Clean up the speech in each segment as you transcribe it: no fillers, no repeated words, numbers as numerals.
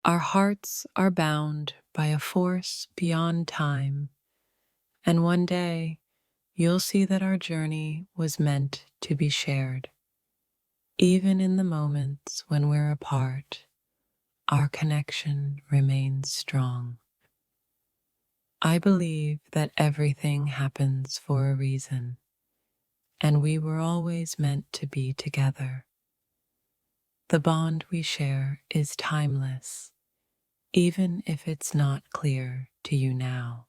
Our hearts are bound by a force beyond time, and one day you'll see that our journey was meant to be shared. Even in the moments when we're apart, our connection remains strong. I believe that everything happens for a reason, and we were always meant to be together. The bond we share is timeless, even if it's not clear to you now.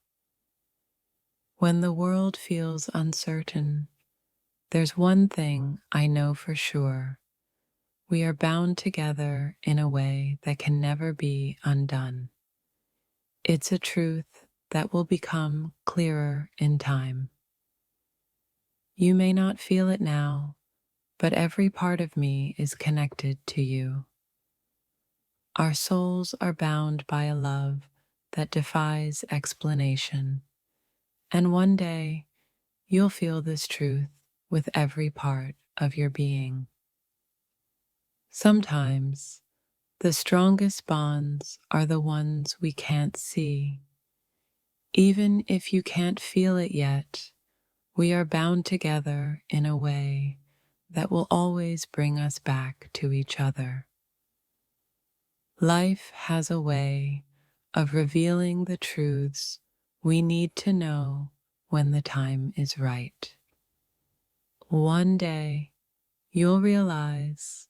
When the world feels uncertain, there's one thing I know for sure. We are bound together in a way that can never be undone. It's a truth that will become clearer in time. You may not feel it now, but every part of me is connected to you. Our souls are bound by a love that defies explanation, and one day you'll feel this truth with every part of your being. Sometimes the strongest bonds are the ones we can't see. Even if you can't feel it yet, we are bound together in a way that will always bring us back to each other. Life has a way of revealing the truths we need to know when the time is right. One day, you'll realize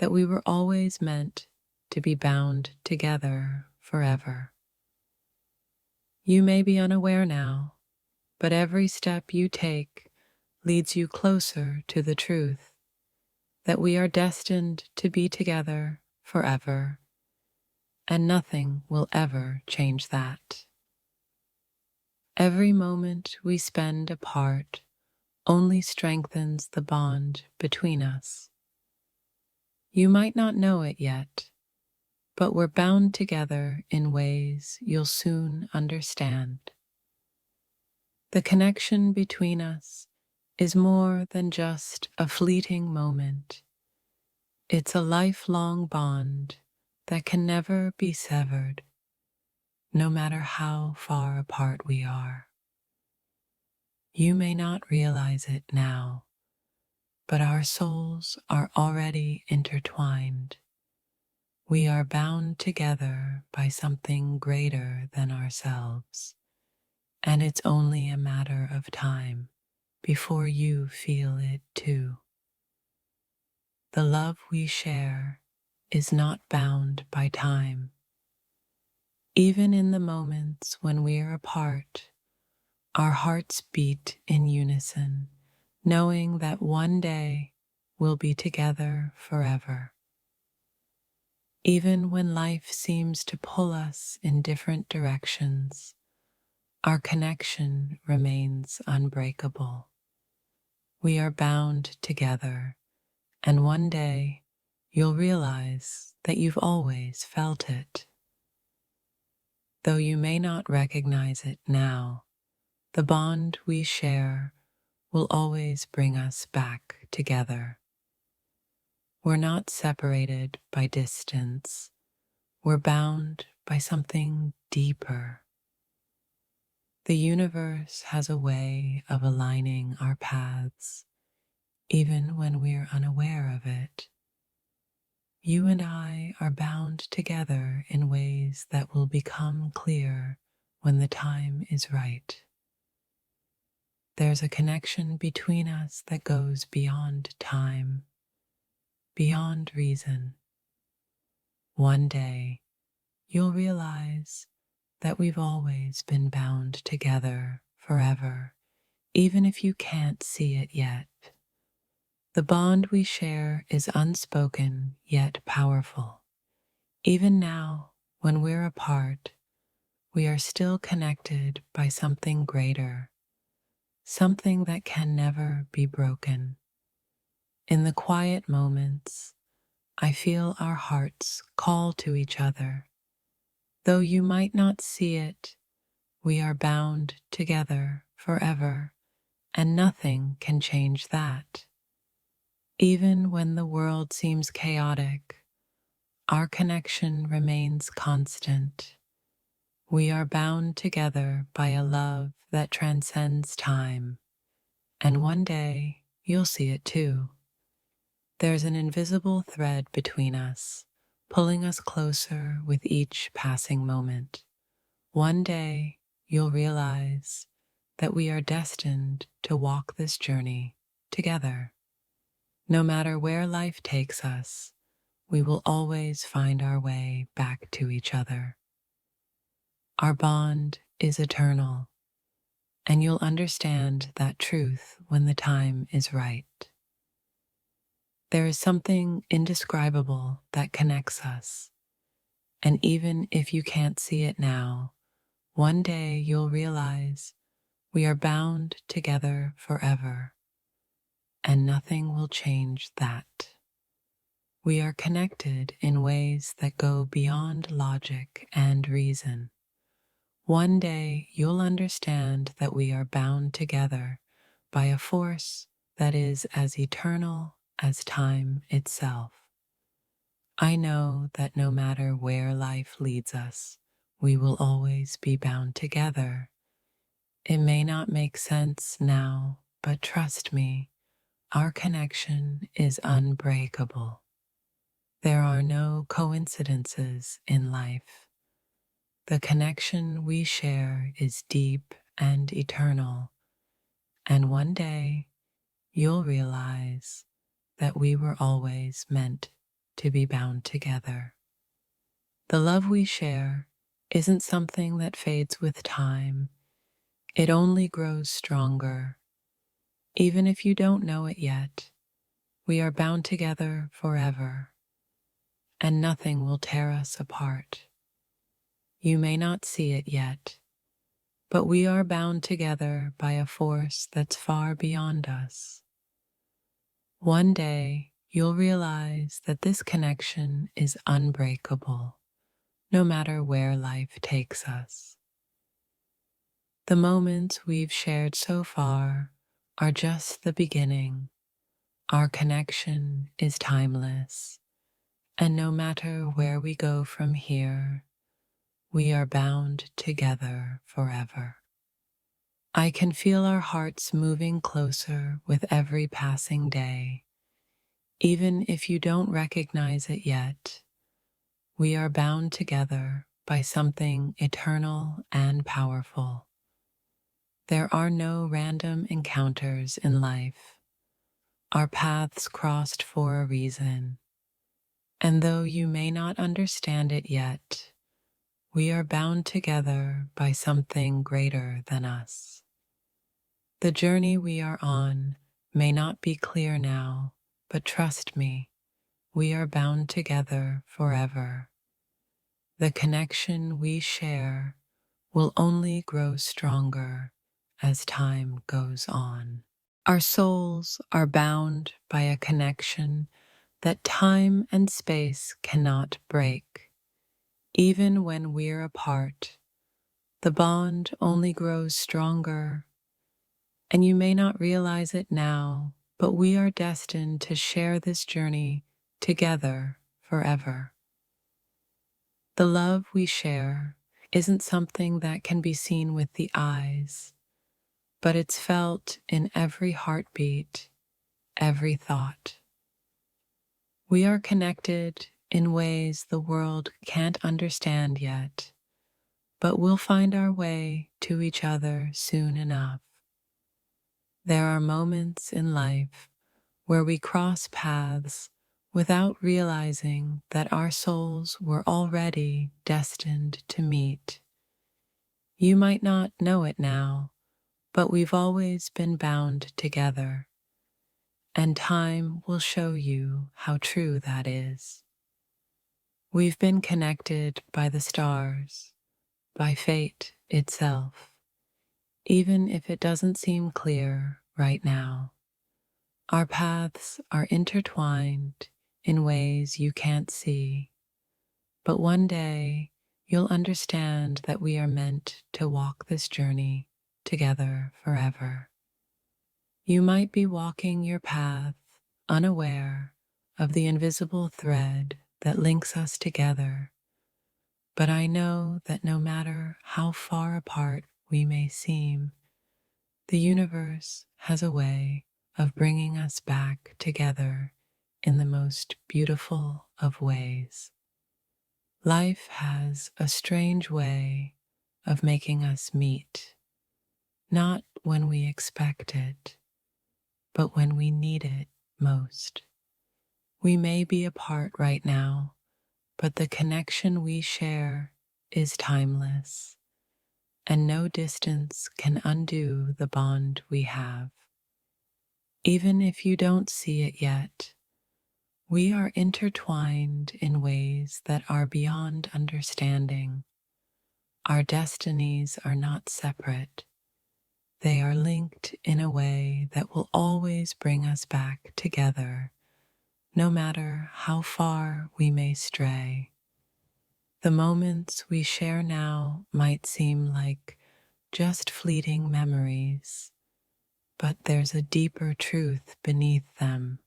that we were always meant to be bound together forever. You may be unaware now, but every step you take leads you closer to the truth that we are destined to be together forever, and nothing will ever change that. Every moment we spend apart only strengthens the bond between us. You might not know it yet, but we're bound together in ways you'll soon understand. The connection between us is more than just a fleeting moment. It's a lifelong bond that can never be severed, no matter how far apart we are. You may not realize it now, but our souls are already intertwined. We are bound together by something greater than ourselves, and it's only a matter of time before you feel it too. The love we share is not bound by time. Even in the moments when we are apart, our hearts beat in unison, knowing that one day we'll be together forever. Even when life seems to pull us in different directions, our connection remains unbreakable. We are bound together, and one day you'll realize that you've always felt it. Though you may not recognize it now, the bond we share will always bring us back together. We're not separated by distance. We're bound by something deeper. The universe has a way of aligning our paths, even when we're unaware of it. You and I are bound together in ways that will become clear when the time is right. There's a connection between us that goes beyond time, beyond reason. One day, you'll realize that we've always been bound together forever, even if you can't see it yet. The bond we share is unspoken yet powerful. Even now, when we're apart, we are still connected by something greater, something that can never be broken. In the quiet moments, I feel our hearts call to each other. Though you might not see it, we are bound together forever, and nothing can change that. Even when the world seems chaotic, our connection remains constant. We are bound together by a love that transcends time, and one day you'll see it too. There's an invisible thread between us, pulling us closer with each passing moment. One day you'll realize that we are destined to walk this journey together. No matter where life takes us, we will always find our way back to each other. Our bond is eternal, and you'll understand that truth when the time is right. There is something indescribable that connects us, and even if you can't see it now, one day you'll realize we are bound together forever, and nothing will change that. We are connected in ways that go beyond logic and reason. One day you'll understand that we are bound together by a force that is as eternal as time itself. I know that no matter where life leads us, we will always be bound together. It may not make sense now, but trust me, our connection is unbreakable. There are no coincidences in life. The connection we share is deep and eternal, and one day you'll realize that we were always meant to be bound together. The love we share isn't something that fades with time. It only grows stronger. Even if you don't know it yet, we are bound together forever, and nothing will tear us apart. You may not see it yet, but we are bound together by a force that's far beyond us. One day, you'll realize that this connection is unbreakable, no matter where life takes us. The moments we've shared so far are just the beginning. Our connection is timeless, and no matter where we go from here, we are bound together forever. I can feel our hearts moving closer with every passing day. Even if you don't recognize it yet, we are bound together by something eternal and powerful. There are no random encounters in life. Our paths crossed for a reason, and though you may not understand it yet, we are bound together by something greater than us. The journey we are on may not be clear now, but trust me, we are bound together forever. The connection we share will only grow stronger as time goes on. Our souls are bound by a connection that time and space cannot break. Even when we're apart, the bond only grows stronger, and you may not realize it now, but we are destined to share this journey together forever. The love we share isn't something that can be seen with the eyes, but it's felt in every heartbeat, every thought. We are connected in ways the world can't understand yet, but we'll find our way to each other soon enough. There are moments in life where we cross paths without realizing that our souls were already destined to meet. You might not know it now, but we've always been bound together, and time will show you how true that is. We've been connected by the stars, by fate itself, even if it doesn't seem clear right now. Our paths are intertwined in ways you can't see, but one day you'll understand that we are meant to walk this journey together forever. You might be walking your path unaware of the invisible thread that links us together, but I know that no matter how far apart we may seem, the universe has a way of bringing us back together in the most beautiful of ways. Life has a strange way of making us meet, not when we expect it, but when we need it most. We may be apart right now, but the connection we share is timeless, and no distance can undo the bond we have. Even if you don't see it yet, we are intertwined in ways that are beyond understanding. Our destinies are not separate. They are linked in a way that will always bring us back together, no matter how far we may stray. The moments we share now might seem like just fleeting memories, but there's a deeper truth beneath them.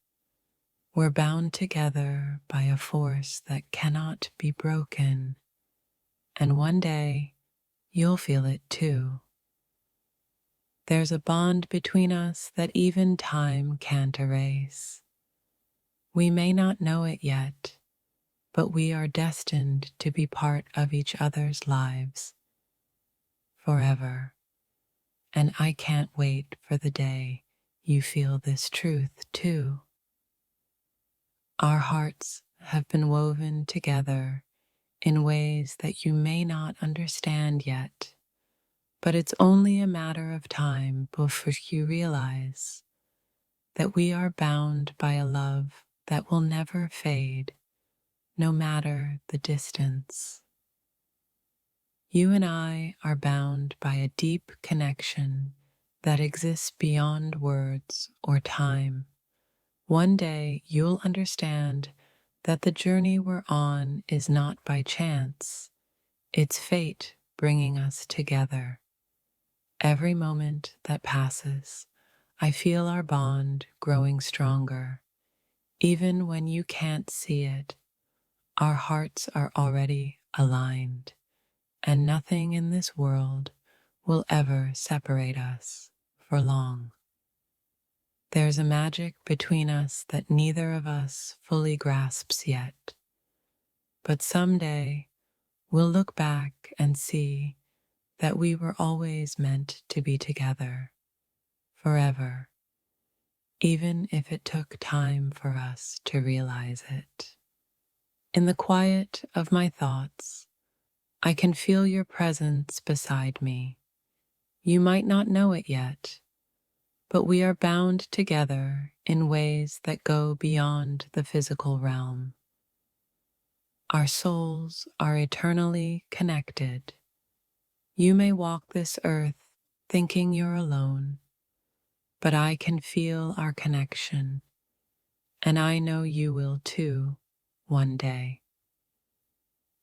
We're bound together by a force that cannot be broken, and one day you'll feel it too. There's a bond between us that even time can't erase. We may not know it yet, but we are destined to be part of each other's lives forever. And I can't wait for the day you feel this truth too. Our hearts have been woven together in ways that you may not understand yet, but it's only a matter of time before you realize that we are bound by a love that will never fade, no matter the distance. You and I are bound by a deep connection that exists beyond words or time. One day you'll understand that the journey we're on is not by chance. It's fate bringing us together. Every moment that passes, I feel our bond growing stronger. Even when you can't see it, our hearts are already aligned, and nothing in this world will ever separate us for long. There's a magic between us that neither of us fully grasps yet, but someday we'll look back and see that we were always meant to be together, forever, even if it took time for us to realize it. In the quiet of my thoughts, I can feel your presence beside me. You might not know it yet, but we are bound together in ways that go beyond the physical realm. Our souls are eternally connected. You may walk this earth thinking you're alone, but I can feel our connection, and I know you will too, one day.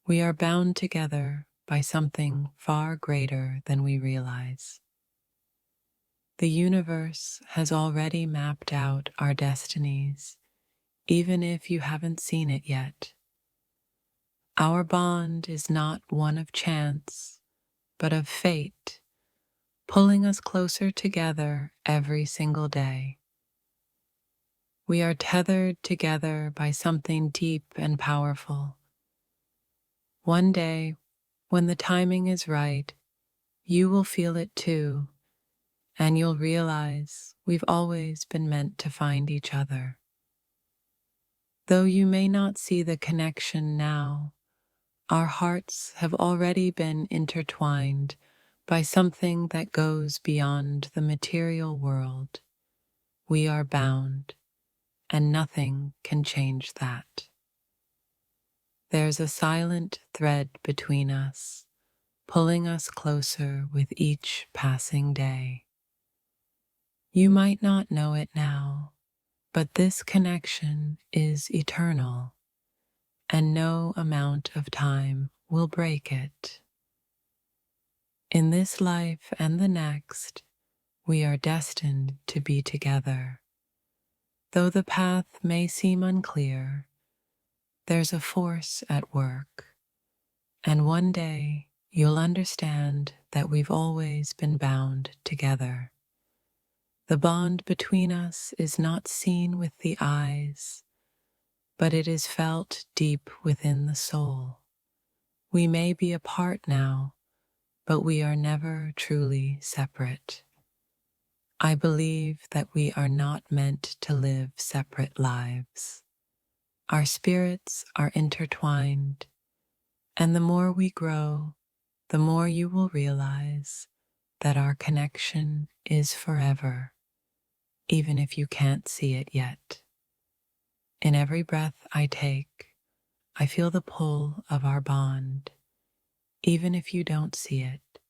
We are bound together by something far greater than we realize. The universe has already mapped out our destinies, even if you haven't seen it yet. Our bond is not one of chance, but of fate, pulling us closer together every single day. We are tethered together by something deep and powerful. One day, when the timing is right, you will feel it too, and you'll realize we've always been meant to find each other. Though you may not see the connection now, our hearts have already been intertwined by something that goes beyond the material world. We are bound, and nothing can change that. There's a silent thread between us, pulling us closer with each passing day. You might not know it now, but this connection is eternal, and no amount of time will break it. In this life and the next, we are destined to be together. Though the path may seem unclear, There's a force at work, and one day you'll understand that we've always been bound together. The bond between us is not seen with the eyes, but it is felt deep within the soul. We may be apart now, but we are never truly separate. I believe that we are not meant to live separate lives. Our spirits are intertwined, and the more we grow, the more you will realize that our connection is forever, even if you can't see it yet. In every breath I take, I feel the pull of our bond, even if you don't see it.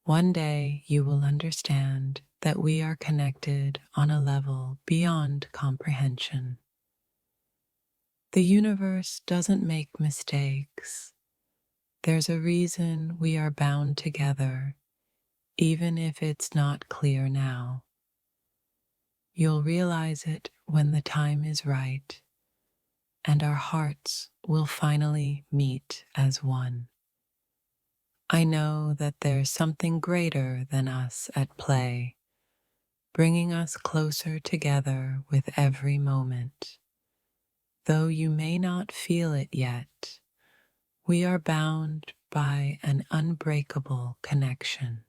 One day you will understand that we are connected on a level beyond comprehension. The universe doesn't make mistakes. There's a reason we are bound together, even if it's not clear now. You'll realize it when the time is right, and our hearts will finally meet as one. I know that there's something greater than us at play, bringing us closer together with every moment. Though you may not feel it yet, we are bound by an unbreakable connection.